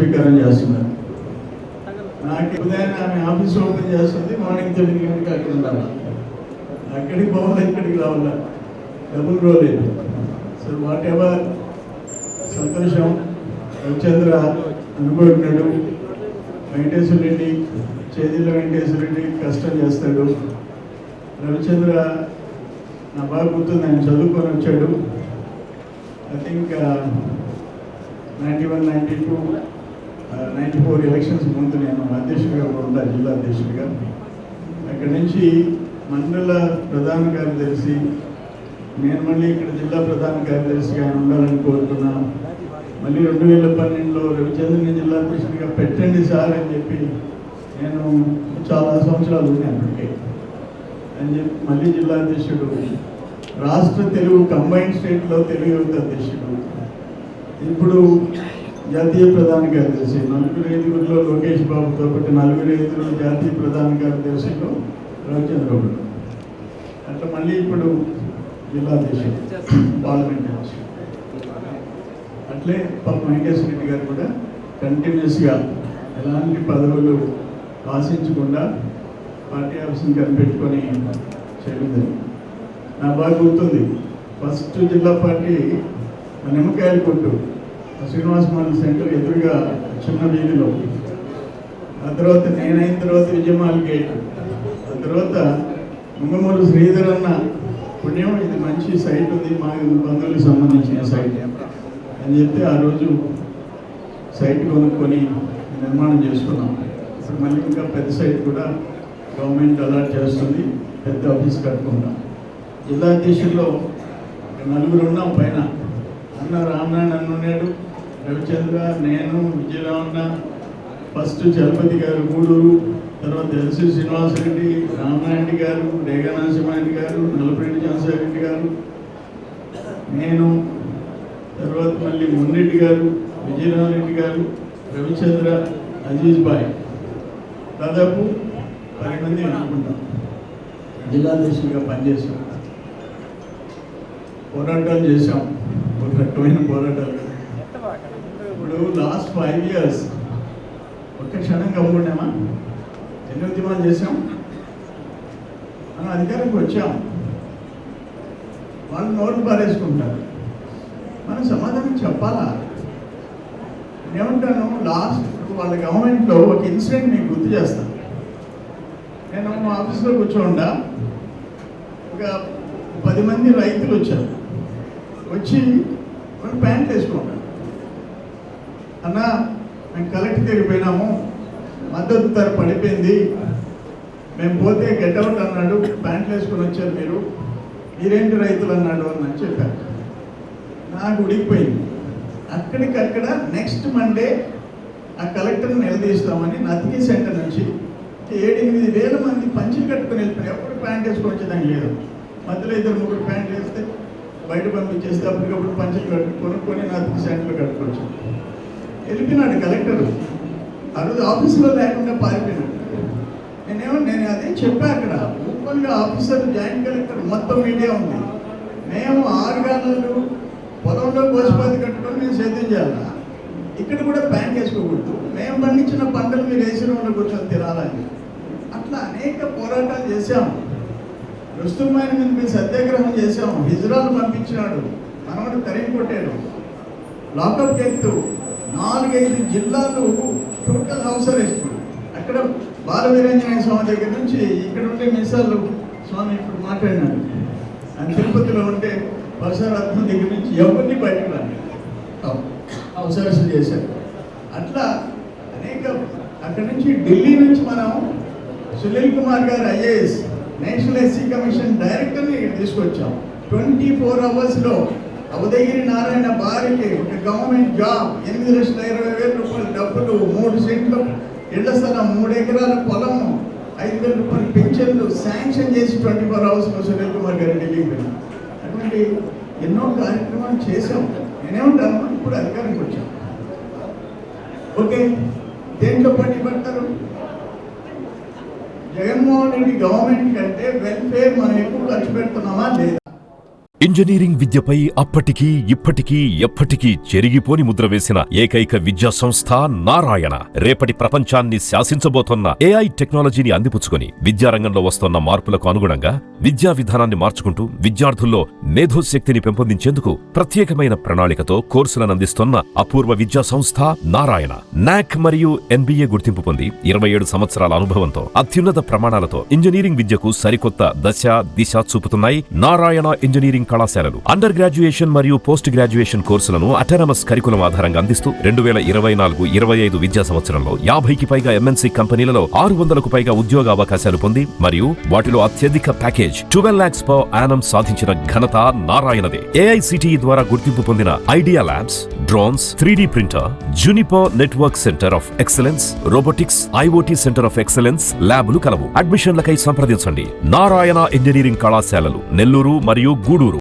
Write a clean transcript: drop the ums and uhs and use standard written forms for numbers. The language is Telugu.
స్వీకారం చేస్తున్నారు. నాకు ఉదయం ఆమె ఆఫీస్ ఓపెన్ చేస్తుంది, మార్నింగ్ 9 గంటలకు అక్కడ ఉండాలి. అక్కడికి పోవాలి, ఇక్కడికి రావాలి, డబుల్ రోల్ లేదు. సో వాట్ ఎవర్, సంతోషం. రవిచంద్ర అనుభవజ్ఞుడు, వెంకటేశ్వర రెడ్డి, చేతిలో వెంకటేశ్వర రెడ్డి కష్టం చేస్తాడు. రవిచంద్ర నా బాగా గుర్తుంది, ఆయన చదువుకొని వచ్చాడు. ఐ థింక్ 91, 92, 94 ఎలక్షన్స్ ముందు నేను అధ్యక్షుడిగా ఉంటా, జిల్లా అధ్యక్షుడిగా. అక్కడి నుంచి మండల ప్రధాన కార్యదర్శి, నేను మళ్ళీ ఇక్కడ జిల్లా ప్రధాన కార్యదర్శిగా ఆయన ఉండాలని కోరుకున్నా. మళ్ళీ 2012లో రవిచంద్రని జిల్లా అధ్యక్షుడిగా పెట్టండి సార్ అని చెప్పి నేను చాలా సంవత్సరాలు ఉన్నాను అప్పటికే అని చెప్పి మళ్ళీ జిల్లా అధ్యక్షుడు, రాష్ట్ర తెలుగు కంబైన్డ్ స్టేట్లో తెలుగు యువత అధ్యక్షుడు, ఇప్పుడు జాతీయ ప్రధాన కార్యదర్శి. 4-5 లోకేష్ బాబుతో పాటు 4-5 జాతీయ ప్రధాన కార్యదర్శిలో రవిచంద్ర ఒకడు. అట్లా మళ్ళీ ఇప్పుడు జిల్లా అధ్యక్షుడు, పార్లమెంట్ అధ్యక్షుడు. అట్లే పాప వెంకటేశ్వర రెడ్డి గారు కూడా కంటిన్యూస్గా ఎలాంటి పదవులు ఆశించకుండా పార్టీ ఆఫీస్ని కనిపెట్టుకొని చేయడం జరిగింది. నా బాగా గుర్తుంది, ఫస్ట్ జిల్లా పార్టీ నిమ్మకాయల కొట్టు శ్రీనివాస మాల్ సెంటర్ ఎదురుగా చిన్న వీధిలో, ఆ తర్వాత నేనైన తర్వాత విజయమాల్ గేట్, ఆ తర్వాత ముంగమూరు శ్రీధర్ అన్న పుణ్యం, ఇది మంచి సైట్ ఉంది మా బంధువులకు సంబంధించిన సైట్ అని చెప్తే ఆ రోజు సైట్ కొనుక్కొని నిర్మాణం చేసుకున్నాం. ఇప్పుడు మళ్ళీ ఇంకా పెద్ద సైట్ కూడా గవర్నమెంట్ అలాట్ చేస్తుంది, పెద్ద ఆఫీస్ కట్టుకుంటాం. జిల్లా అధ్యక్షుల్లో 4 ఉన్నాం పైన. అన్న రామనారాయణ అన్న ఉన్నాడు, రవిచంద్ర, నేను, విజయరామన్న, ఫస్ట్ చలపతి గారు గూడూరు, తర్వాత ఎల్సి శ్రీనివాసరెడ్డి, రామనారాయణ గారు, రేగా నరసింహారెడ్డి గారు, నల్లపరెడ్డి చంద్రశేఖరెడ్డి గారు, నేను, తర్వాత మళ్ళీ మున్రెడ్డి గారు, విజయరామరెడ్డి గారు, రవిచంద్ర, అజీజ్ బాయ్, దాదాపు 10 మంది అనుకుంటాం జిల్లా అధ్యక్షుడిగా పనిచేసాం. పోరాటాలు చేశాం, ఒక రకమైన పోరాటాలు. ఇప్పుడు లాస్ట్ 5 years ఒక్క క్షణం కమ్ముకున్నామా? ఎన్ని ఉద్యమాలు చేసాం? మనం అధికారంకి వచ్చాం, వాళ్ళు నోట్లు పారేసుకుంటారు, మనం సమాధానం చెప్పాలా? ఏమంటాను, లాస్ట్ వాళ్ళ గవర్నమెంట్లో ఒక ఇన్సిడెంట్ మీకు గుర్తు చేస్తాను. నేను మా ఆఫీస్లో కూర్చోండా, ఒక 10 మంది రైతులు వచ్చారు. వచ్చి వాళ్ళు ప్యాంట్లు వేసుకున్నాడు. అన్న, మేము కలెక్టర్ దగ్గరికి పోయినాము, మద్దతు ధర పడిపోయింది, మేము పోతే గెట్అవుట్ అన్నాడు, ప్యాంట్లు వేసుకొని వచ్చారు మీరేంటి రైతులు అన్నాడు అని చెప్పారు. నాకు ఉడికిపోయింది. అక్కడికక్కడ నెక్స్ట్ మండే ఆ కలెక్టర్ని నిలదీస్తామని నతికి సెంటర్ నుంచి 7-8 వేల మంది పంచులు కట్టుకొని వెళ్ళిపోయి, ఎప్పుడు ప్యాంట్ వేసుకొని వచ్చేదానికి లేదు. మధ్యలో 2-3 ప్యాంట్లు వేస్తే బయట పంపించేస్తే అప్పటికప్పుడు పంచులు కొనుక్కొని నతికి సెంటర్లో కట్టుకోవచ్చు. వెళ్ళిపోయినాడు కలెక్టరు. ఆ రోజు ఆఫీసులో లేకుండా పారిపోయినాడు. నేను అదే చెప్పా, అక్కడ ఓపెన్గా ఆఫీసర్, జాయింట్ కలెక్టర్, మొత్తం మీడియా ఉంది. మేము 6 గంటలు పొలంలో గోసిపాతి కట్టుకొని మేము సేద్యం చేయాలా? ఇక్కడ కూడా ప్యాంట్ వేసుకోకూడదు, మేము పండించిన పంటలు మీరు వేసిన వాళ్ళు కూర్చొని తినాలని. అట్లా అనేక పోరాటాలు చేశాం. రుస్తుమైన మీద మేము సత్యాగ్రహం చేశాం. హిజ్రాలు పంపించినాడు, మనవాడు తరిగి కొట్టాడు, లాకప్ ఎత్తు, 4-5 జిల్లాలు టోటల్ హౌస్ అరెస్ట్. అక్కడ బాలవీరాంజనేయ స్వామి దగ్గర నుంచి ఇక్కడ ఉండే మిసాలు స్వామి ఇప్పుడు మాట్లాడినాడు, ఆయన తిరుపతిలో ఉంటే పరశురాత్మ దగ్గర నుంచి ఎవరిని బయటకు రాని హౌస్ అరెస్ట్ చేశారు. అట్లా అనేక, అక్కడి నుంచి ఢిల్లీ నుంచి మనం సునీల్ కుమార్ గారు ఐఏఎస్, నేషనల్ ఎస్సీ కమిషన్ డైరెక్టర్ని తీసుకొచ్చాం. 24 hours ఉదయగిరి నారాయణ భార్యకి ఒక గవర్నమెంట్ జాబ్, 8,20,000 రూపాయలు డబ్బులు, 3 సెంట్లు ఇళ్ల స్థలం, 3 ఎకరాల పొలము, 5,000 రూపాయలు పెన్షన్లు శాంక్షన్ చేసి 24 hours సునీల్ కుమార్ గారు ఢిల్లీకి వెళ్ళాం. అటువంటి ఎన్నో కార్యక్రమాలు చేశాం. నేనేమంటాను, ఇప్పుడు అధికారానికి వచ్చాం. ఓకే, దేంట్లో పట్టి పడతారు? జగన్మోహన్ రెడ్డి గవర్నమెంట్ కంటే వెల్ఫేర్ మనం ఎక్కువ ఖర్చు పెడుతున్నామా లేదా? ఇంజనీరింగ్ విద్యపై అప్పటికీ ఇప్పటికీ ఎప్పటికీ చెరిగిపోని ముద్ర వేసిన ఏకైక విద్యా సంస్థ నారాయణ. రేపటి ప్రపంచాన్ని శాసించబోతోన్న AI టెక్నాలజీని అందిపుచ్చుకొని విద్యారంగంలో వస్తోన్న మార్పులకు అనుగుణంగా విద్యా విధానాన్ని మార్చుకుంటూ విద్యార్థుల్లో మేధోశక్తిని పెంపొందించేందుకు ప్రత్యేకమైన ప్రణాళికతో కోర్సులను అందిస్తోన్న అపూర్వ విద్యా సంస్థ నారాయణ. NAC మరియు NBA గుర్తింపు పొంది 27 సంవత్సరాల అనుభవంతో అత్యున్నత ప్రమాణాలతో ఇంజనీరింగ్ విద్యకు సరికొత్త దశ దిశ చూపుతున్నాయి నారాయణ ఇంజనీరింగ్ కళాశాలలు. అండర్ గ్రాడ్యుయేషన్ మరియు పోస్ట్ గ్రాడ్యుయేషన్ కోర్సులను అటానమస్ కరికులం ఆధారంగా అందిస్తూ 2024-25 విద్యా సంవత్సరంలో 50కి పైగా MNC కంపెనీలలో 600కు పైగా ఉద్యోగ అవకాశాలు పొంది మరియు వాటిలో అత్యధిక ప్యాకేజ్ 12 lakhs per annum సాధించిన ఘనత నారాయణదే. AICTE ద్వారా గుర్తింపు పొందిన idea labs, drones, 3D printer, Juniper network centre of excellence, robotics, IoT centre of excellence ల్యాబ్లు కలవు. అడ్మిషన్లకై సంప్రదించండి. నారాయణ ఇంజనీరింగ్ కళాశాలలు, నెల్లూరు మరియు గూడూరు.